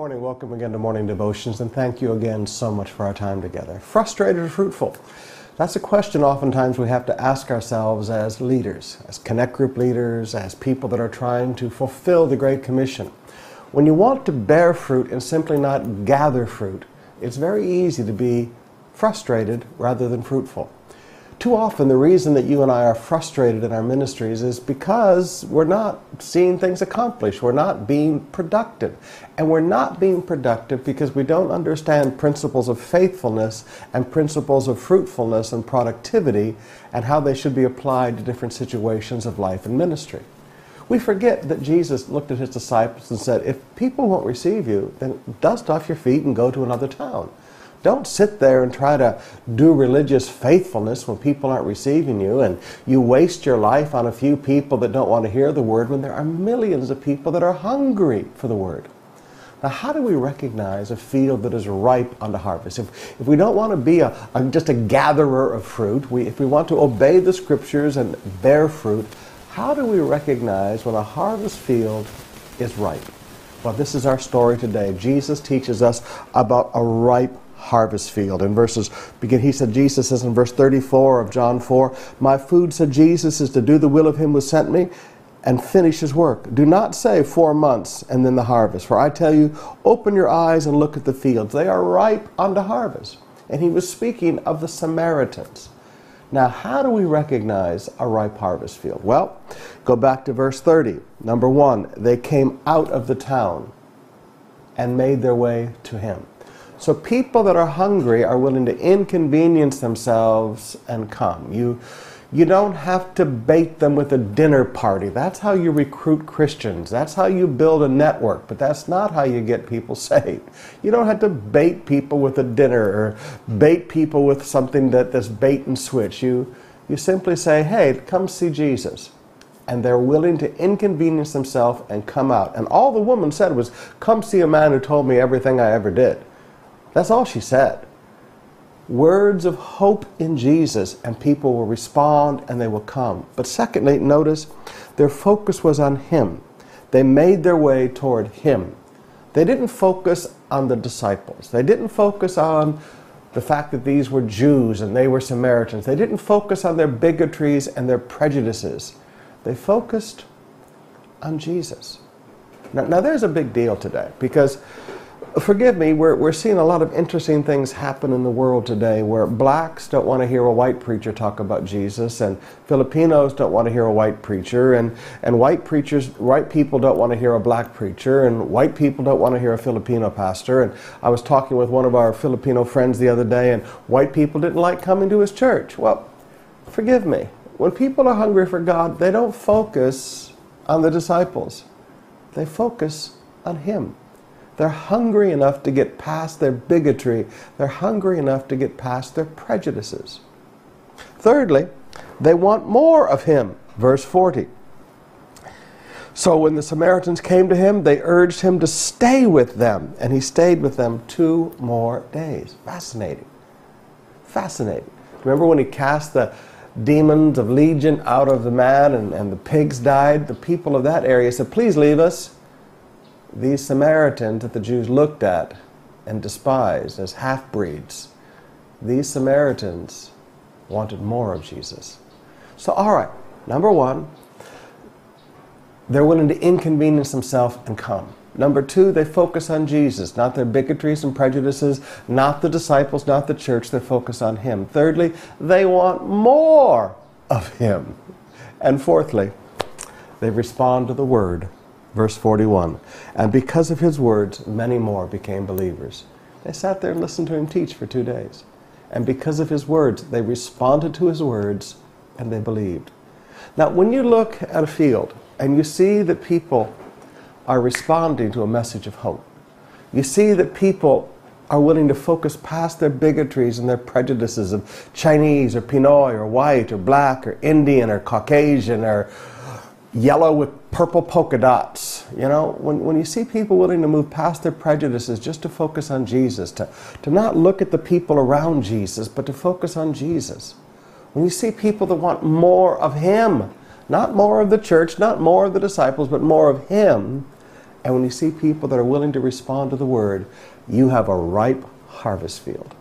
Morning, welcome again to Morning Devotions, and thank you again so much for our time together. Frustrated or fruitful? That's a question oftentimes we have to ask ourselves as leaders, as connect group leaders, as people that are trying to fulfill the Great Commission. When you want to bear fruit and simply not gather fruit, it's very easy to be frustrated rather than fruitful. Too often the reason that you and I are frustrated in our ministries is because we're not seeing things accomplished. We're not being productive. And we're not being productive because we don't understand principles of faithfulness and principles of fruitfulness and productivity and how they should be applied to different situations of life and ministry. We forget that Jesus looked at his disciples and said, if people won't receive you, then dust off your feet and go to another town. Don't sit there and try to do religious faithfulness when people aren't receiving you, and you waste your life on a few people that don't want to hear the Word when there are millions of people that are hungry for the Word. Now, how do we recognize a field that is ripe unto harvest? If we don't want to be just a gatherer of fruit, if we want to obey the Scriptures and bear fruit, how do we recognize when a harvest field is ripe? Well, this is our story today. Jesus teaches us about a ripe harvest field. Jesus says in verse 34 of John 4, "My food," said Jesus, "is to do the will of him who sent me and finish his work. Do not say 4 months and then the harvest. For I tell you, open your eyes and look at the fields. They are ripe unto harvest." And he was speaking of the Samaritans. Now, how do we recognize a ripe harvest field? Well, go back to verse 30. Number 1, they came out of the town and made their way to him. So people that are hungry are willing to inconvenience themselves and come. You don't have to bait them with a dinner party. That's how you recruit Christians. That's how you build a network, but that's not how you get people saved. You don't have to bait people with a dinner or bait people with something that's bait and switch. You simply say, hey, come see Jesus. And they're willing to inconvenience themselves and come out. And all the woman said was, come see a man who told me everything I ever did. That's all she said. Words of hope in Jesus, and people will respond and they will come. But secondly, notice their focus was on him. They made their way toward him. They didn't focus on the disciples. They didn't focus on the fact that these were Jews and they were Samaritans. They didn't focus on their bigotries and their prejudices. They focused on Jesus. Now there's a big deal today because, forgive me, we're seeing a lot of interesting things happen in the world today where blacks don't want to hear a white preacher talk about Jesus, and Filipinos don't want to hear a white preacher, and white people don't want to hear a black preacher, and white people don't want to hear a Filipino pastor. And I was talking with one of our Filipino friends the other day, and white people didn't like coming to his church. Well, forgive me, when people are hungry for God, they don't focus on the disciples. They focus on him. They're hungry enough to get past their bigotry. They're hungry enough to get past their prejudices. Thirdly, they want more of him. Verse 40. So when the Samaritans came to him, they urged him to stay with them. And he stayed with them 2 more days. Fascinating. Fascinating. Remember when he cast the demons of Legion out of the man and the pigs died? The people of that area said, please leave us. These Samaritans that the Jews looked at and despised as half-breeds, these Samaritans wanted more of Jesus. So, all right, number 1, they're willing to inconvenience themselves and come. Number 2, they focus on Jesus, not their bigotries and prejudices, not the disciples, not the church. They focus on him. Thirdly, they want more of him. And fourthly, they respond to the word. Verse 41, and because of his words, many more became believers. They sat there and listened to him teach for 2 days. And because of his words, they responded to his words and they believed. Now, when you look at a field and you see that people are responding to a message of hope, you see that people are willing to focus past their bigotries and their prejudices of Chinese or Pinoy or white or black or Indian or Caucasian or yellow with purple polka dots. You know, when you see people willing to move past their prejudices just to focus on Jesus, to not look at the people around Jesus, but to focus on Jesus. When you see people that want more of him, not more of the church, not more of the disciples, but more of him, And when you see people that are willing to respond to the word, you have a ripe harvest field.